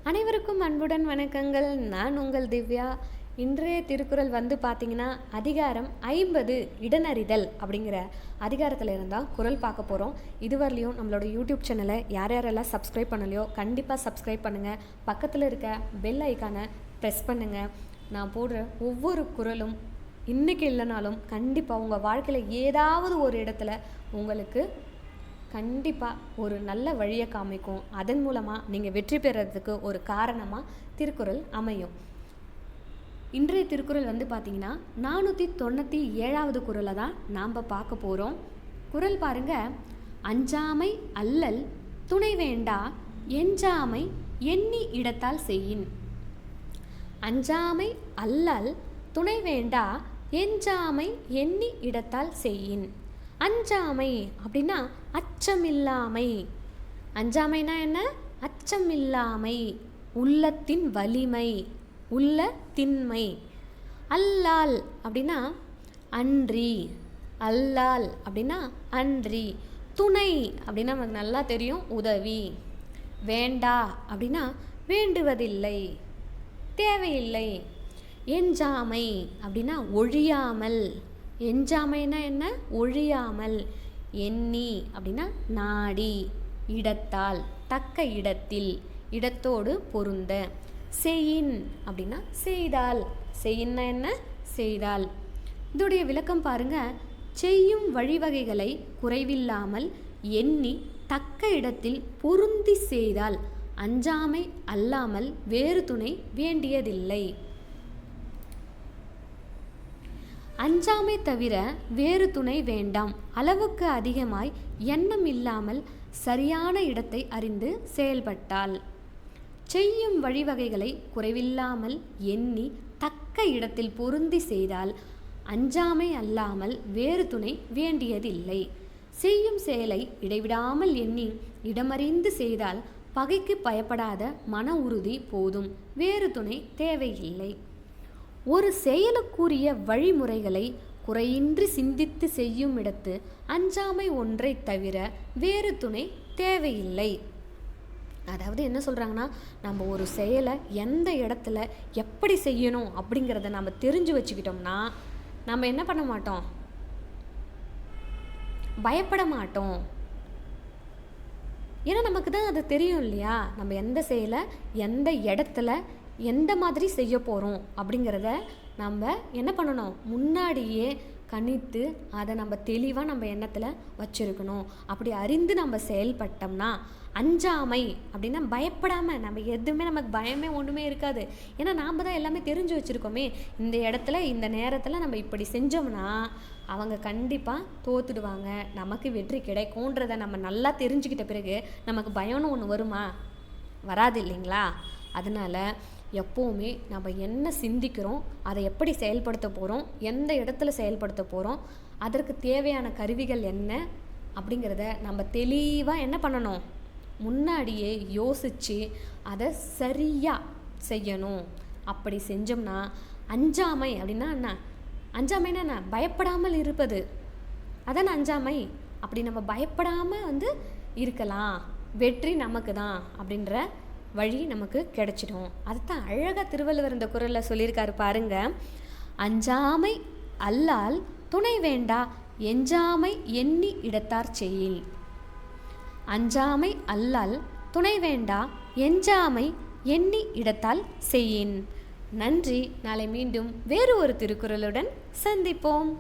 அனைவருக்கும் அன்புடன் வணக்கங்கள். நான் உங்கள் திவ்யா. இன்றைய திருக்குறள் பார்த்திங்கன்னா அதிகாரம் 50 இடனறிதல் அப்படிங்கிற அதிகாரத்தில் இருந்தால் குறள் பார்க்க போகிறோம். இதுவரையிலையும் நம்மளோட யூடியூப் சேனலை யாரெல்லாம் சப்ஸ்கிரைப் பண்ணலையோ கண்டிப்பாக சப்ஸ்கிரைப் பண்ணுங்கள். பக்கத்தில் இருக்க பெல் ஐக்கானை ப்ரெஸ் பண்ணுங்கள். நான் போடுற ஒவ்வொரு குறளும் இன்றைக்கி இல்லைனாலும் கண்டிப்பாக உங்கள் வாழ்க்கையில் ஏதாவது ஒரு இடத்துல உங்களுக்கு கண்டிப்பாக ஒரு நல்ல வழியை காமிக்கும். அதன் மூலமாக நீங்கள் வெற்றி பெறறதுக்கு ஒரு காரணமாக திருக்குறள் அமையும். இன்றைய திருக்குறள் பார்த்திங்கன்னா 497வது குறளை தான் நாம் பார்க்க போகிறோம். குறள் பாருங்க. அஞ்சாமை அல்லல் துணை வேண்டா எஞ்சாமை எண்ணி இடத்தால் செய்யின். அஞ்சாமை அல்லல் துணை வேண்டா எஞ்சாமை எண்ணி இடத்தால் செய்யின். அஞ்சாமை அப்படின்னா அச்சமில்லாமை. அஞ்சாமைனா என்ன? அச்சமில்லாமை, உள்ளத்தின் வலிமை, உள்ள திண்மை. அல்லால் அப்படின்னா அன்றி, அல்லால் அப்படின்னா அன்றி. துணை அப்படின்னா நமக்கு நல்லா தெரியும், உதவி. வேண்டா அப்படின்னா வேண்டுவதில்லை, தேவையில்லை. எஞ்சாமை அப்படின்னா ஒழியாமல். எஞ்சாமைனா என்ன? ஒழியாமல். எண்ணி அப்படின்னா நாடி, இடத்தால் தக்க இடத்தில், இடத்தோடு பொருந்த. செய்யின் அப்படின்னா செய்தால். செய்யின்னா என்ன? செய்தால். இதோடைய விளக்கம் பாருங்க. செய்யும் வழிவகைகளை குறைவில்லாமல் எண்ணி தக்க இடத்தில் பொருந்தி செய்தால் அஞ்சாமை அல்லாமல் வேறு துணை வேண்டியதில்லை. அஞ்சாமை தவிர வேறு துணை வேண்டாம். அளவுக்கு அதிகமாய் எண்ணம் இல்லாமல் சரியான இடத்தை அறிந்து செயல்பட்டால். செய்யும் வழிவகைகளை குறைவில்லாமல் எண்ணி தக்க இடத்தில் பொருந்தி செய்தால் அஞ்சாமை அல்லாமல் வேறு துணை வேண்டியதில்லை. செய்யும் செயலை இடைவிடாமல் எண்ணி இடமறிந்து செய்தால் பகைக்கு பயப்படாத மன உறுதி போதும், வேறு துணை தேவையில்லை. ஒரு செயலுக்குரிய வழிமுறைகளை குறையின்றி சிந்தித்து செய்யும் இடத்து அஞ்சாமை ஒன்றை தவிர வேறு துணை தேவையில்லை. அதாவது என்ன சொல்கிறாங்கன்னா, நம்ம ஒரு செயலை எந்த இடத்துல எப்படி செய்யணும் அப்படிங்கிறத நம்ம தெரிஞ்சு வச்சுக்கிட்டோம்னா நம்ம என்ன பண்ண மாட்டோம்? பயப்பட மாட்டோம். ஏன்னா நமக்கு தான் அது தெரியும் இல்லையா? நம்ம எந்த செயலை எந்த இடத்துல எந்த மாதிரி செய்ய போகிறோம் அப்படிங்கிறத நம்ம என்ன பண்ணணும்? முன்னாடியே கணித்து அதை நம்ம தெளிவாக நம்ம எண்ணத்தில் வச்சுருக்கணும். அப்படி அறிந்து நம்ம செயல்பட்டோம்னா அஞ்சாமை அப்படின்னா பயப்படாமல், நம்ம எதுவுமே நமக்கு பயமே ஒன்றுமே இருக்காது. ஏன்னா நாம் தான் எல்லாமே தெரிஞ்சு வச்சுருக்கோமே. இந்த இடத்துல இந்த நேரத்தில் நம்ம இப்படி செஞ்சோம்னா அவங்க கண்டிப்பாக தோத்துடுவாங்க, நமக்கு வெற்றி கிடைக்கும்ன்றதை நம்ம நல்லா தெரிஞ்சுக்கிட்ட பிறகு நமக்கு பயம்னு ஒன்று வருமா? வராது இல்லைங்களா? அதனால் எப்போவுமே நம்ம என்ன சிந்திக்கிறோம், அதை எப்படி செயல்படுத்த போகிறோம், எந்த இடத்துல செயல்படுத்த போகிறோம், அதற்கு தேவையான கருவிகள் என்ன அப்படிங்கிறத நம்ம தெளிவாக என்ன பண்ணணும்? முன்னாடியே யோசித்து அதை சரியாக செய்யணும். அப்படி செஞ்சோம்னா அஞ்சாமை அப்படின்னா என்ன? அஞ்சாமைன்னா என்ன? பயப்படாமல் இருப்பது. அதான் அஞ்சாமை. அப்படி நம்ம பயப்படாமல் இருக்கலாம், வெற்றி நமக்கு தான் அப்படின்ற வழி நமக்கு கிடைச்சிடும். அதுதான் அழகாக திருவள்ளுவர் இந்த குறளில் சொல்லியிருக்காரு பாருங்க. அஞ்சாமை அல்லால் துணை வேண்டா எஞ்சாமை எண்ணி இடத்தார் செய்யில். அஞ்சாமை அல்லால் துணை வேண்டா எஞ்சாமை எண்ணி இடத்தால் செய்யின். நன்றி. நாளை மீண்டும் வேறு ஒரு திருக்குறளுடன் சந்திப்போம்.